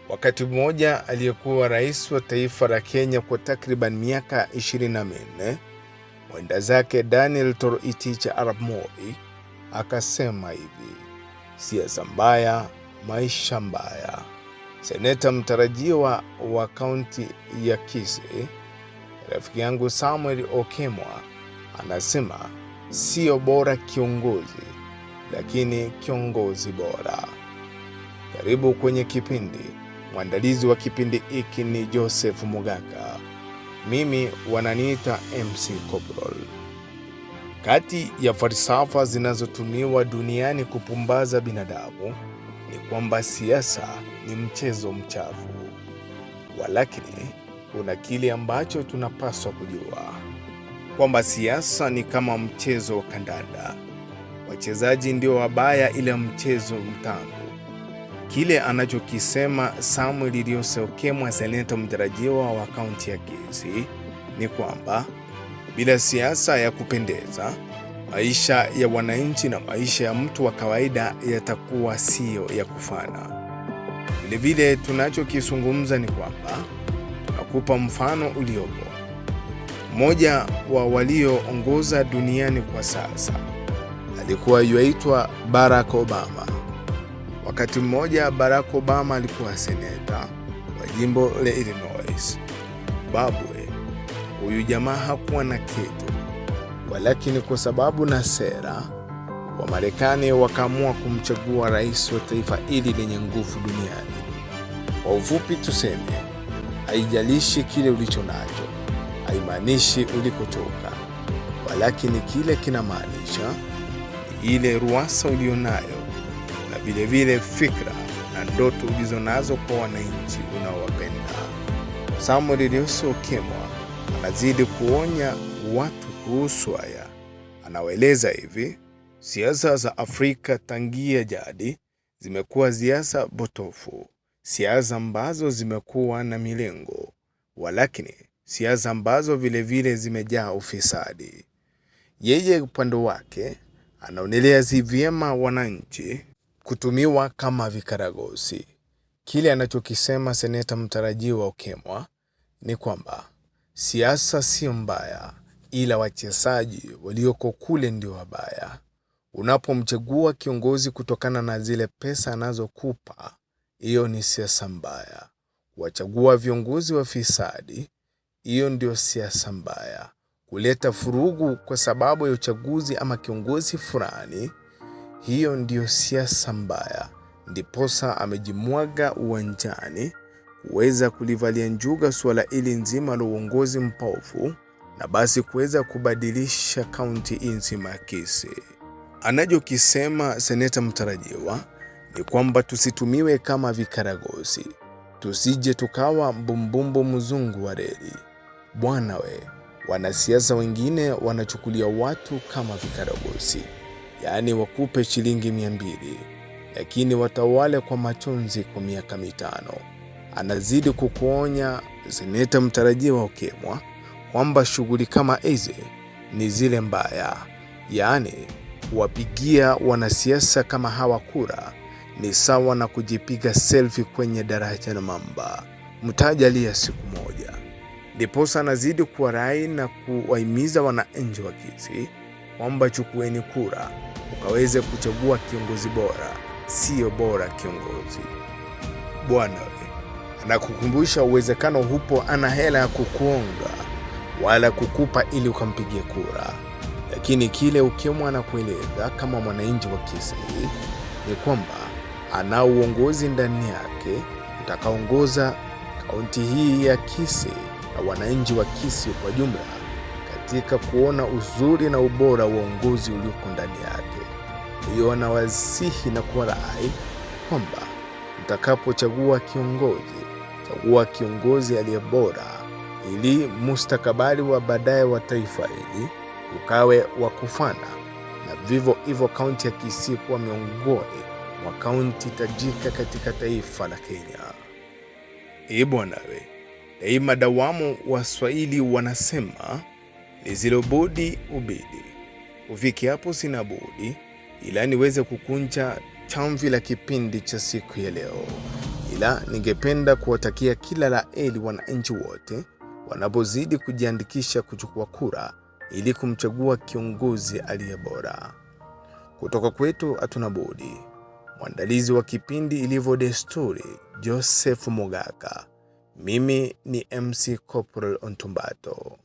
Wakati mmoja aliyekuwa rais wa taifa la Kenya kwa takriban miaka 24, mwenda zake Daniel Toroitich arap Moi akasema hivi: siasa mbaya, maisha mbaya. Seneta mtarajiwa wa kaunti ya Kisii, rafiki yangu Samuel Okemwa, anasema sio bora kiongozi, lakini kiongozi bora. Karibu kwenye kipindi. Mwandalizi wa kipindi hiki ni Joseph Mugaka. Mimi wananiita MC Corporal. Kati ya falsafa zinazotumiwa duniani kupumbaza binadamu ni kwamba siasa ni mchezo mchafu. Walakini, kuna kile ambacho tunapaswa kujua, kwamba siasa ni kama mchezo wa kandanda. Wachezaji ndio wabaya, ila mchezo mtamu. Kile anachokisema Samuel Okemwa, seneta mtarajiwa wa kaunti ya Kisii, ni kwamba bila siasa ya kupendeza, maisha ya wananchi na maisha ya mtu wa kawaida yatakuwa sio ya kufana. Vile tunachokizungumza ni kwamba tunakupa mfano uliopo. Mmoja wa walioongoza duniani kwa sasa alikuwa yuaitwa Barack Obama. Wakati mmoja Barack Obama alikuwa seneta wa jimbo la Illinois. Babwe, huyu jamaa hakuwa na kitu, walakini kwa sababu na sera, wa Marekani wakaamua kumchagua rais wa taifa hili lenye nguvu duniani. Kwa ufupi tuseme, haijalishi kile ulicho nacho, haimaanishi ulikotoka, walakini kile kinamaanisha ni ile ruasa ulionayo, na vile vile fikra na ndoto ulizonazo kwa wananchi unaowapenda. Samuel Okemwa anazidi kuonya watu kuhusu haya. Anawaeleza hivi: siasa za Afrika tangia jadi zimekuwa siasa potofu, siasa ambazo zimekuwa na milengo, walakini siasa ambazo vile vile zimejaa ufisadi. Yeye upande wake anaonelea si vyema wananchi kutumiwa kama vikaragosi. Kile anachokisema seneta mtarajiwa Okemwa ni kwamba siasa sio mbaya, ila wachezaji walioko kule ndio wabaya. Unapomchagua kiongozi kutokana na zile pesa anazokupa, hiyo ni siasa mbaya. Wachagua viongozi wafisadi, hiyo ndio siasa mbaya. Kuleta furugu kwa sababu ya uchaguzi ama kiongozi fulani, hiyo ndio siasa mbaya. Ndiposa amejimwaga uwanjani kuweza kulivalia njuga suala ili nzima la uongozi mpofu, na basi kuweza kubadilisha kaunti nzima ya Kisii. Anachokisema seneta mtarajiwa ni kwamba tusitumiwe kama vikaragosi, tusije tukawa mbumbumbu mzungu wa reli. Bwana we, wanasiasa wengine wanachukulia watu kama vikaragosi, yaani wakupe shilingi 200, lakini watawale kwa machozi kwa miaka 5. Anazidi kukuonya seneta mtarajiwa Okemwa kwamba shughuli kama hizi ni zile mbaya, yaani wapigia wanasiasa kama hawa kura ni sawa na kujipiga selfie kwenye daraja la mamba, mtajalia siku moja. Ndiposa anazidi kuwarai na kuwahimiza wananchi wa Kisii kwamba chukueni kura ukaweze kuchagua kiongozi bora, sio bora kiongozi. Bwana we, anakukumbusha uwezekano hupo ana hela ya kukuonga wala kukupa ili ukampigie kura. Lakini kile Okemwa anakueleza kama mwananchi wa Kisii ni kwamba ana uongozi ndani yake utakaongoza kaunti hii ya Kisii na wananchi wa Kisii kwa jumla katika kuona uzuri na ubora wa uongozi ulioko ndani yake. Hiyo anawasihi na kuwarai kwamba mtakapochagua kiongozi, chagua kiongozi aliye bora, ili mustakabali wa baadaye wa taifa hili ukawe wa kufana, na vivyo hivyo kaunti ya Kisii kuwa miongoni mwa kaunti tajika katika taifa la Kenya. Bwana we, daima dawamu Waswahili wanasema lisilobudi ubidi. Ufiki hapo sina budi ila niweze kukunja chamvi la kipindi cha siku ya leo. ila ningependa kuwatakia kila la heri wananchi wote wanapozidi kujiandikisha kuchukua kura ili kumchagua kiongozi aliye bora. Kutoka kwetu hatuna budi. Mwandalizi wa kipindi ilivyo desturi, Joseph Mogaka. Mimi ni MC Corporal Ontumbato.